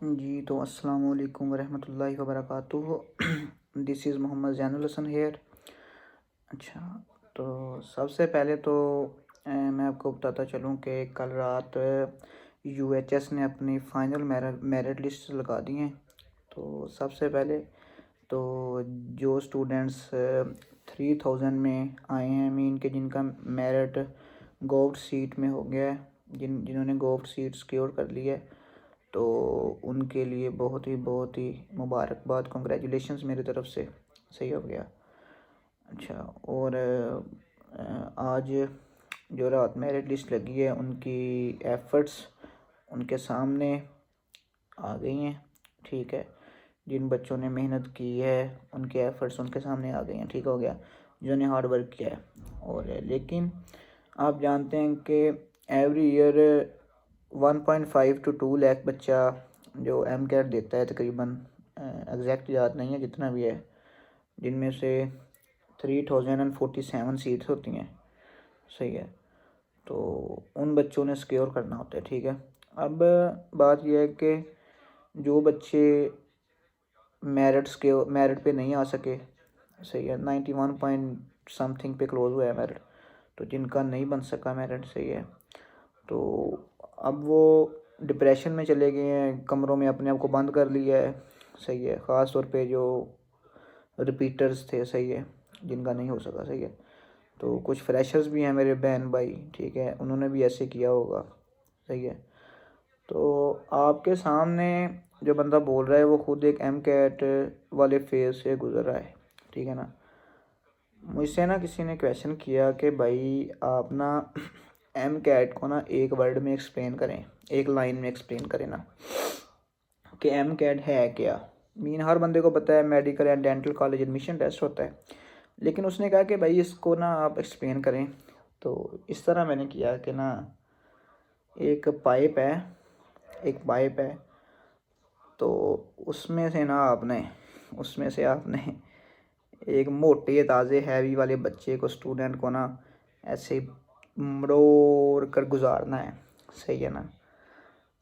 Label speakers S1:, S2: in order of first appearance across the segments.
S1: जी, तो अस्सलाम वालेकुम वरहमतुल्लाहि वबरकातुहू। This is Mohammad Zainul Hasan here. अच्छा, तो सबसे पहले तो मैं आपको बताता चलूँ कि कल रात यूएचएस ने अपनी फ़ाइनल मेरिट लिस्ट लगा दी हैं। तो सबसे पहले तो जो स्टूडेंट्स 3000 में आए हैं, मीन के जिनका मेरिट गोल्ड सीट में हो गया है, जिन्होंने गोल्ड सीट सिक्योर कर ली है, तो उनके लिए बहुत ही मुबारकबाद, कॉन्ग्रेचुलेशंस मेरी तरफ से। सही हो गया। अच्छा, और आज जो रात मेरिट लिस्ट लगी है, उनकी एफ़र्ट्स उनके सामने आ गई हैं। ठीक है, जिन बच्चों ने मेहनत की है उनके एफ़र्ट्स उनके सामने आ गई हैं। ठीक हो गया, जिन्होंने हार्ड वर्क किया है। और लेकिन आप जानते हैं कि एवरी ईयर 1.5 to 2 लाख बच्चा जो एम कैट देता है तकरीबन, एग्जैक्ट याद नहीं है जितना भी है, जिनमें से 3047 सीट्स होती हैं। सही है, तो उन बच्चों ने सिक्योर करना होता है। ठीक है, अब बात यह है कि जो बच्चे मेरिट पे नहीं आ सके, सही है, 91 पॉइंट समथिंग पे क्लोज हुआ है मेरिट, तो जिनका नहीं बन सका मेरिट, सही है, तो अब वो डिप्रेशन में चले गए हैं, कमरों में अपने आप को बंद कर लिया है। सही है, ख़ास तौर पे जो रिपीटर्स थे, सही है, जिनका नहीं हो सका। सही है, तो कुछ फ्रेशर्स भी हैं मेरे बहन भाई, ठीक है, उन्होंने भी ऐसे किया होगा। सही है, तो आपके सामने जो बंदा बोल रहा है वो खुद एक एम कैट वाले फेज़ से गुज़र रहा है। ठीक है ना। मुझसे ना किसी ने क्वेश्चन किया कि भाई आप ना एम कैट को ना एक वर्ड में एक्सप्लेन करें, एक लाइन में एक्सप्लेन करें ना कि एम कैट है क्या। मीन हर बंदे को पता है medical and dental college admission test होता है, लेकिन उसने कहा कि भाई इसको ना आप एक्सप्लेन करें। तो इस तरह मैंने किया कि ना एक पाइप है, तो उसमें से आपने एक मोटे ताज़े हैवी वाले बच्चे को, स्टूडेंट को ना ऐसे मरोड़ कर गुजारना है। सही है ना।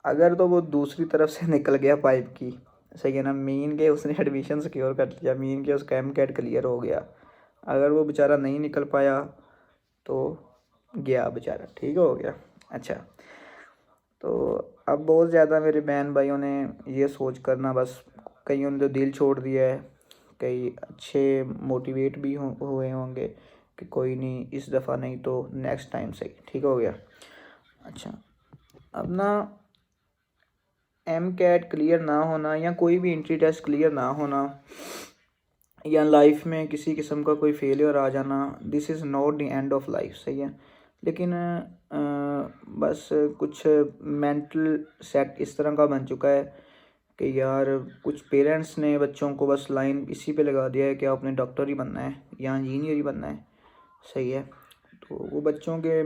S1: अगर तो वो दूसरी तरफ से निकल गया पाइप की, सही है ना, मीन के उसने एडमिशन सिक्योर कर लिया, मीन के उसका एम कैट क्लियर हो गया। अगर वो बेचारा नहीं निकल पाया तो गया बेचारा, ठीक हो गया। अच्छा, तो अब बहुत ज़्यादा मेरे बहन भाइयों ने ये सोच कर ना, बस कईयों ने तो दिल छोड़ दिया है, कई अच्छे मोटिवेट भी हुए होंगे कि कोई नहीं, इस दफ़ा नहीं तो नेक्स्ट टाइम सही, ठीक हो गया। अच्छा, अब ना एम कैट क्लियर ना होना या कोई भी एंट्री टेस्ट क्लियर ना होना या लाइफ में किसी किस्म का कोई फेलियर आ जाना, this is not the end of life. सही है, लेकिन बस कुछ मेंटल सेट इस तरह का बन चुका है कि यार कुछ पेरेंट्स ने बच्चों को बस लाइन इसी पे लगा दिया है कि आपने डॉक्टर ही बनना है या इंजीनियर ही बनना है। सही है, तो वो बच्चों के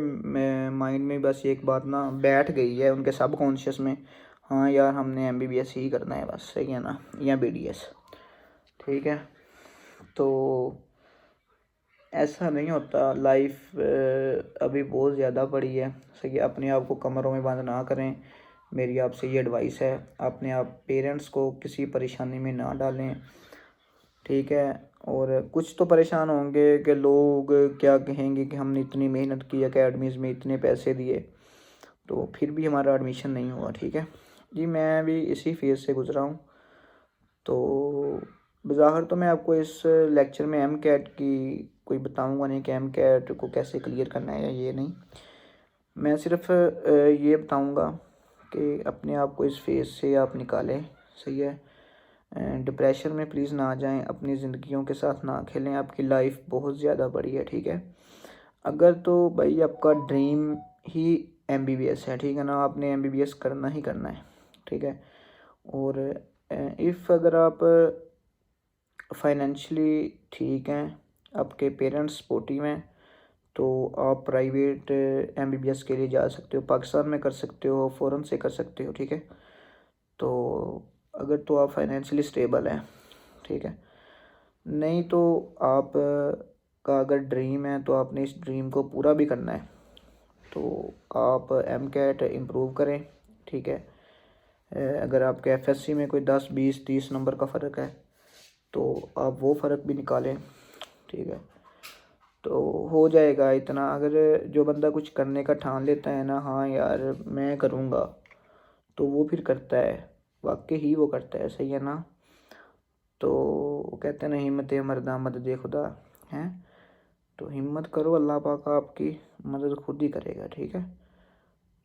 S1: माइंड में बस एक बात ना बैठ गई है, उनके सब कॉन्शियस में, हाँ यार हमने एमबीबीएस ही करना है बस। सही है ना, या बीडीएस। ठीक है, तो ऐसा नहीं होता। लाइफ अभी बहुत ज़्यादा बड़ी है। सही है, अपने आप को कमरों में बंद ना करें, मेरी आपसे ये एडवाइस है। अपने आप पेरेंट्स को किसी परेशानी में ना डालें। ठीक है, और कुछ तो परेशान होंगे कि लोग क्या कहेंगे कि हमने इतनी मेहनत की, एकेडमीज़ में इतने पैसे दिए, तो फिर भी हमारा एडमिशन नहीं हुआ। ठीक है जी, मैं भी इसी फेज़ से गुज़रा हूँ। तो बज़ाहिर तो मैं आपको इस लेक्चर में एम कैट की कोई बताऊंगा नहीं कि एम कैट को कैसे क्लियर करना है या ये नहीं। मैं सिर्फ ये बताऊंगा कि अपने आप को इस फेज़ से आप निकालें। सही है, डिप्रेशन में प्लीज़ ना जाएं, अपनी ज़िंदगियों के साथ ना खेलें, आपकी लाइफ बहुत ज़्यादा बड़ी है। ठीक है, अगर तो भाई आपका ड्रीम ही एमबीबीएस है, ठीक है ना, आपने एमबीबीएस करना ही करना है। ठीक है, और इफ़ अगर आप फाइनेंशियली ठीक हैं, आपके पेरेंट्स सपोर्टिव हैं, तो आप प्राइवेट एमबीबीएस के लिए जा सकते हो, पाकिस्तान में कर सकते हो, फ़ॉरेन से कर सकते हो। ठीक है, तो अगर तो आप फाइनेंशियली स्टेबल हैं, ठीक है, नहीं तो आप का अगर ड्रीम है तो आपने इस ड्रीम को पूरा भी करना है, तो आप एम कैट इम्प्रूव करें। ठीक है, अगर आपके एफएससी में कोई 10 20 30 नंबर का फ़र्क है तो आप वो फ़र्क भी निकालें, ठीक है। तो हो जाएगा इतना। अगर जो बंदा कुछ करने का ठान लेता है ना, हाँ यार मैं करूँगा, तो वो फिर करता है, वाकई ही वो करता है, सही है ना। तो वो कहते हैं ना, हिम्मत मर्दा मदद खुदा है। तो हिम्मत करो, अल्लाह पाक आपकी मदद खुद ही करेगा, ठीक है।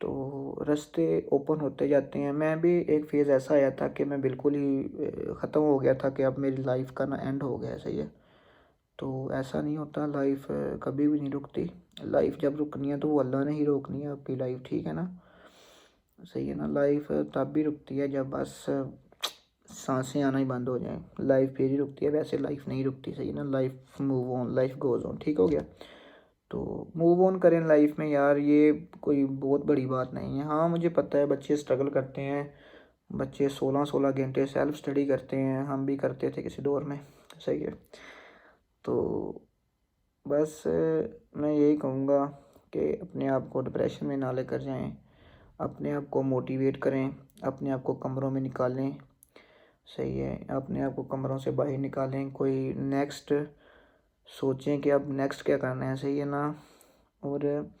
S1: तो रास्ते ओपन होते जाते हैं। मैं भी एक फ़ेज़ ऐसा आया था कि मैं बिल्कुल ही ख़त्म हो गया था कि अब मेरी लाइफ का ना एंड हो गया है, सही है। तो ऐसा नहीं होता, लाइफ कभी भी नहीं रुकती। लाइफ जब रुकनी है तो वो अल्लाह ने ही रोकनी है आपकी लाइफ, ठीक है ना, सही है ना। लाइफ तब भी रुकती है जब बस सांसें आना ही बंद हो जाए, लाइफ फिर ही रुकती है, वैसे लाइफ नहीं रुकती, सही है ना। Life move on, life goes on, ठीक हो गया। तो मूव ऑन करें लाइफ में यार, ये कोई बहुत बड़ी बात नहीं है। हाँ मुझे पता है बच्चे स्ट्रगल करते हैं, बच्चे 16-16 घंटे सेल्फ स्टडी करते हैं, हम भी करते थे किसी दौर में, सही है। तो बस मैं यही कहूँगा कि अपने आप को डिप्रेशन में ना लेकर जाएं, अपने आप को मोटिवेट करें, अपने आप को कमरों में निकालें, सही है, अपने आप को कमरों से बाहर निकालें, कोई नेक्स्ट सोचें कि अब नेक्स्ट क्या करना है, सही है ना। और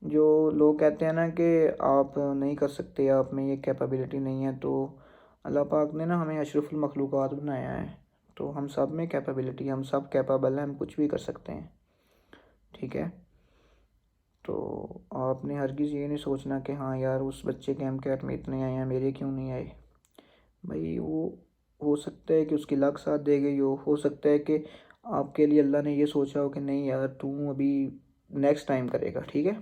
S1: जो लोग कहते हैं ना कि आप नहीं कर सकते, आप में ये कैपेबिलिटी नहीं है, तो अल्लाह पाक ने ना हमें अशरफुल मखलूक़ात बनाया है, तो हम सब में कैपेबिलिटी, हम सब कैपेबल हैं, हम कुछ भी कर सकते हैं, ठीक है। तो आपने हरगिज़ ये नहीं सोचना कि हाँ यार उस बच्चे के एमकेट में इतने आए हैं, मेरे क्यों नहीं आए। भाई वो हो सकता है कि उसकी लक साथ दे गई हो सकता है कि आपके लिए अल्लाह ने ये सोचा हो कि नहीं यार तू अभी नेक्स्ट टाइम करेगा, ठीक है।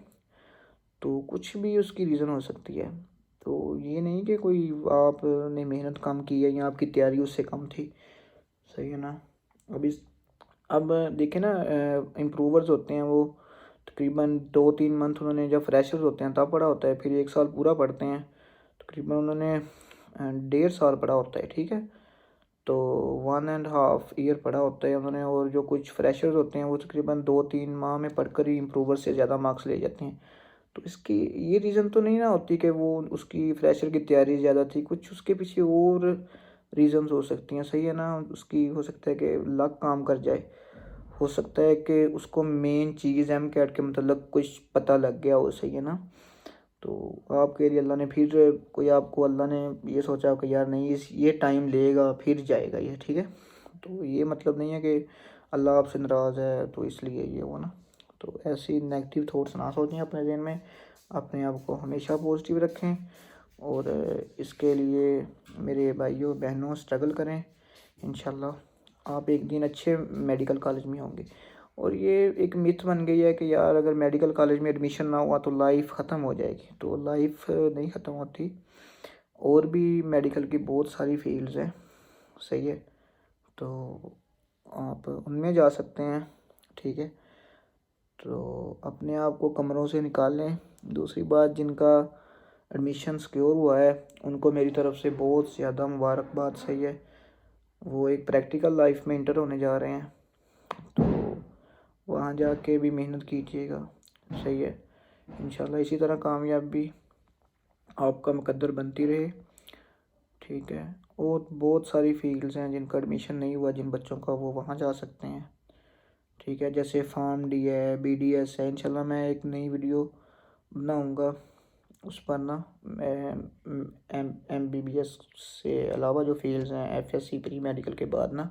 S1: तो कुछ भी उसकी रीज़न हो सकती है। तो ये नहीं कि कोई आपने मेहनत कम की है या आपकी तैयारी उससे कम थी, सही है ना। अब देखिए ना, इम्प्रूवर्स होते हैं वो तकरीबन 2-3 मंथ उन्होंने, जब फ्रेशर्स होते हैं तब पढ़ा होता है, फिर 1 साल पूरा पढ़ते हैं, तकरीबन उन्होंने 1.5 साल पढ़ा होता है, ठीक है। तो 1.5 ईयर पढ़ा होता है उन्होंने, और जो कुछ फ्रेशर्स होते हैं वो तकरीबन 2-3 माह में पढ़कर ही इम्प्रूवर से ज़्यादा मार्क्स ले जाते हैं। तो इसकी ये रीज़न तो नहीं ना होती कि वो उसकी फ्रेशर की तैयारी ज़्यादा थी, कुछ उसके पीछे और रीज़न्स हो सकती हैं, सही है ना। उसकी हो सकता है कि लक काम कर जाए, हो सकता है कि उसको मेन चीज़ एमकेट के मतलब कुछ पता लग गया हो, सही है ना। तो आपके लिए अल्लाह ने फिर कोई आपको अल्लाह ने ये सोचा हो कि यार नहीं इस ये टाइम लेगा फिर जाएगा ये, ठीक है। तो ये मतलब नहीं है कि अल्लाह आपसे नाराज़ है तो इसलिए ये हुआ ना। तो ऐसी नेगेटिव थॉट्स ना सोचें अपने ज़हन में, अपने आप को हमेशा पॉजिटिव रखें, और इसके लिए मेरे भाइयों बहनों स्ट्रगल करें, इंशाल्लाह आप एक दिन अच्छे मेडिकल कॉलेज में होंगे। और ये एक मिथ बन गई है कि यार अगर मेडिकल कॉलेज में एडमिशन ना हुआ तो लाइफ ख़त्म हो जाएगी, तो लाइफ नहीं ख़त्म होती, और भी मेडिकल की बहुत सारी फील्ड्स हैं, सही है। तो आप उनमें जा सकते हैं, ठीक है। तो अपने आप को कमरों से निकाल लें। दूसरी बात, जिनका एडमिशन सिक्योर हुआ है उनको मेरी तरफ़ से बहुत ज़्यादा मुबारकबाद, सही है। वो एक प्रैक्टिकल लाइफ में इंटर होने जा रहे हैं, तो वहाँ जाके भी मेहनत कीजिएगा, सही है। इंशाल्लाह इसी तरह कामयाबी आपका मुकद्दर बनती रहे, ठीक है। और बहुत सारी फील्ड्स हैं जिनका एडमिशन नहीं हुआ जिन बच्चों का, वो वहाँ जा सकते हैं, ठीक है। जैसे फार्म डी है, BDS है, इंशाल्लाह मैं एक नई वीडियो बनाऊँगा उस पर ना, MBBS से अलावा जो फील्ड्स हैं FSC प्री मेडिकल के बाद ना,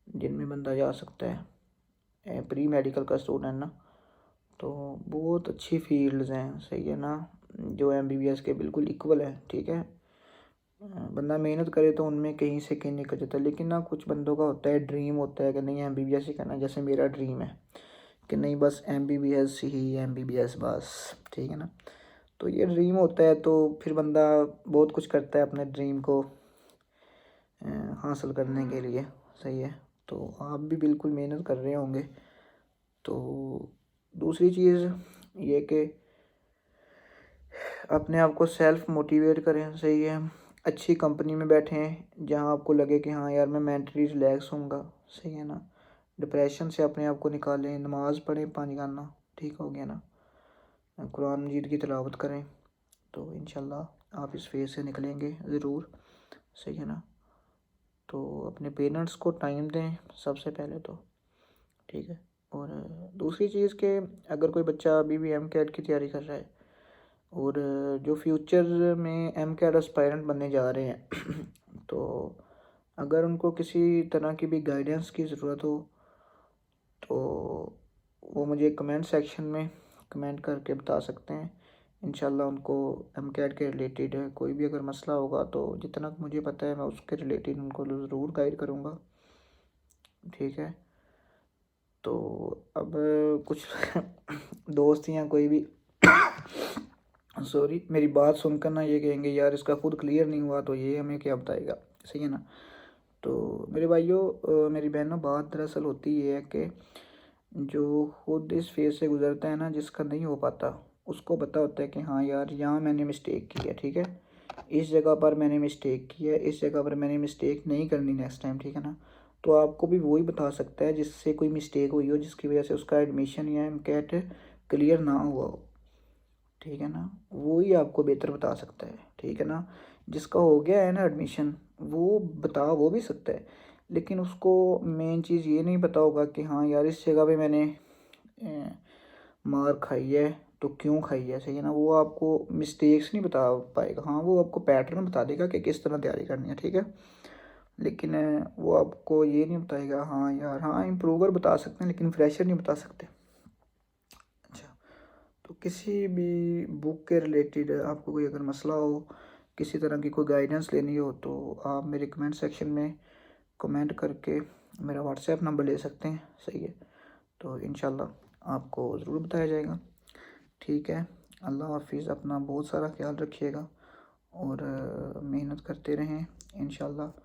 S1: जिनमें बंदा जा सकता है प्री मेडिकल का स्टूडेंट ना, तो बहुत अच्छी फील्ड्स हैं, सही है ना, जो MBBS के बिल्कुल इक्वल है, ठीक है। बंदा मेहनत करे तो उनमें कहीं से कहीं निकल जाता है, लेकिन ना कुछ बंदों का होता है ड्रीम होता है कि नहीं MBBS ही करना, जैसे मेरा ड्रीम है कि नहीं बस MBBS ही MBBS बस, ठीक है ना। तो ये ड्रीम होता है तो फिर बंदा बहुत कुछ करता है अपने ड्रीम को हासिल करने के लिए, सही है। तो आप भी बिल्कुल मेहनत कर रहे होंगे। तो दूसरी चीज़ ये कि अपने आप को सेल्फ मोटिवेट करें, सही है। अच्छी कंपनी में बैठें जहां आपको लगे कि हाँ यार मैं मेंटली रिलैक्स होऊंगा, सही है ना। डिप्रेशन से अपने आप को निकालें, नमाज़ पढ़ें 5 गाना, ठीक हो गया ना, कुरान मजीद की तिलावत करें, तो इंशाल्लाह आप इस फेज़ से निकलेंगे ज़रूर, सही है ना। तो अपने पेरेंट्स को टाइम दें सबसे पहले तो, ठीक है। और दूसरी चीज़ कि अगर कोई बच्चा अभी भी एमकैट की तैयारी कर रहा है और जो फ्यूचर में एमकैट एस्पायरेंट बनने जा रहे हैं तो अगर उनको किसी तरह की भी गाइडेंस की ज़रूरत हो तो वो मुझे कमेंट सेक्शन में कमेंट करके बता सकते हैं। इंशाल्लाह उनको एमकैट के रिलेटेड कोई भी अगर मसला होगा तो जितना मुझे पता है मैं उसके रिलेटेड उनको ज़रूर गाइड करूँगा, ठीक है। तो अब कुछ दोस्त या कोई भी सॉरी मेरी बात सुनकर ना ये कहेंगे यार इसका खुद क्लियर नहीं हुआ तो ये हमें क्या बताएगा, सही है ना। तो मेरे भाइयों मेरी बहनों, बात दरअसल होती ये है कि जो खुद इस फेज़ से गुज़रता है ना, जिसका नहीं हो पाता, उसको पता होता है कि हाँ यार यहाँ मैंने मिस्टेक की है, ठीक है। इस जगह पर मैंने मिस्टेक की है, इस जगह पर मैंने मिस्टेक नहीं करनी नेक्स्ट टाइम, ठीक है ना। तो आपको भी वही बता सकता है जिससे कोई मिस्टेक हुई हो, जिसकी वजह से उसका एडमिशन या एमकैट क्लियर ना हुआ हो, ठीक है ना। वो ही आपको बेहतर बता सकता है, ठीक है ना। जिसका हो गया है ना एडमिशन, वो बता वो भी सकता है, लेकिन उसको मेन चीज़ ये नहीं पता होगा कि हाँ यार इस जगह पे मैंने मार खाई है तो क्यों खाई है, सही है ना। वो आपको मिस्टेक्स नहीं बता पाएगा, हाँ वो आपको पैटर्न बता देगा कि किस तरह तैयारी करनी है, ठीक है। लेकिन वो आपको ये नहीं बताएगा हाँ यार, हाँ इम्प्रूवर बता सकते हैं लेकिन फ्रेशर नहीं बता सकते। अच्छा, तो किसी भी बुक के रिलेटेड आपको कोई अगर मसला हो, किसी तरह की कोई गाइडेंस लेनी हो तो आप मेरे कमेंट सेक्शन में कमेंट करके मेरा व्हाट्सएप नंबर ले सकते हैं, सही है। तो इंशाल्लाह आपको ज़रूर बताया जाएगा, ठीक है। अल्लाह हाफिज़, अपना बहुत सारा ख्याल रखिएगा और मेहनत करते रहें इंशाल्लाह।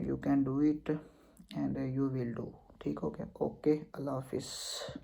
S1: You can do it and you will do, ठीक हो गया। ओके, अल्लाह हाफिज़।